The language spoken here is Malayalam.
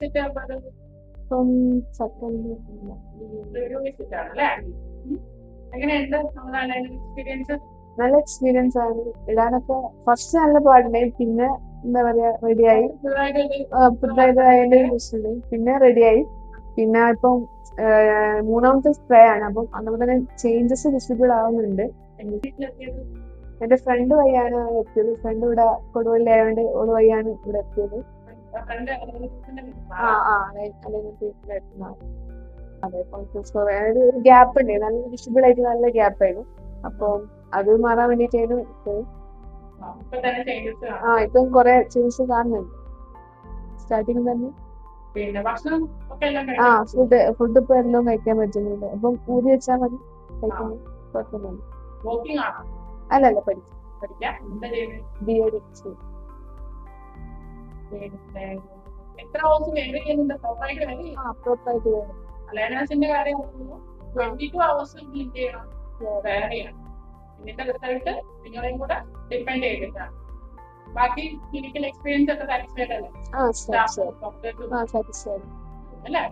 ഇപ്പം സെക്കൻഡ് എങ്ങനെയുണ്ട് നമ്മുടെ എക്സ്പീരിയൻസ്? നല്ല എക്സ്പീരിയൻസ് ആണ്. ഇടാനൊക്കെ ഫസ്റ്റ് നല്ല പാടുണ്ടായി, പിന്നെ എന്താ പറയാ റെഡിയായി. പുതുതായിട്ട് അതിന്റെ പ്രശ്നമുണ്ട്, പിന്നെ റെഡിയായി. പിന്നെ ഇപ്പം മൂന്നാമത്തെ സ്പ്രേ ആണ്, അപ്പം അതുപോലെ തന്നെ ചേഞ്ചസ് വിസിബിൾ ആവുന്നുണ്ട്. എന്റെ ഫ്രണ്ട് വഴിയാണ് എത്തിയത്. ഫ്രണ്ട് ഇവിടെ കൊടുവള്ളിയായോണ്ട് ഓള് വഴിയാണ് ഇവിടെ എത്തിയത്. അതെ, ഒരു ഗ്യാപ്പ് ഉണ്ട്, നല്ല വിസിബിൾ ആയിട്ട് നല്ല ഗ്യാപ്പ് ആയിരുന്നു. അപ്പൊ അത് മാറാൻ വേണ്ടിട്ടായിരുന്നു ഇട്ടത്. ഇപ്പം കൊറേ ചേഞ്ചസ് കാണുന്നുണ്ട് സ്റ്റാർട്ടിങ് തന്നെ. പിന്നെ ഭക്ഷണം ഫുഡ് ഇപ്പൊ എല്ലാം കഴിക്കാൻ പറ്റുന്നുണ്ട്. അപ്പം ഊതി വെച്ചാൽ മതി, കഴിക്കാൻ കുഴപ്പമൊന്നുമില്ല. അല്ലല്ല, പഠിക്കാം. BEd. എത്ര ഹവേഴ്സ് വേണ്ടി ചെയ്യുന്നുണ്ട്? പ്രോപ്പറായിട്ട് ലേണേഴ്സിന്റെ കാര്യം 22 hours ക്ലീൻ ചെയ്യണം, വേറെ ചെയ്യണം. ഇതിന്റെ റിസൾട്ട് നിങ്ങളെയും കൂടെ ഡിപ്പെൻഡ് ചെയ്തിട്ടാണ്. ബാക്കി ക്ലിനിക്കൽ എക്സ്പീരിയൻസ് ഒക്കെ സാറ്റിസ്ഫൈഡ് അല്ലേ? സാറ്റിസ്ഫൈഡ് അല്ലേ?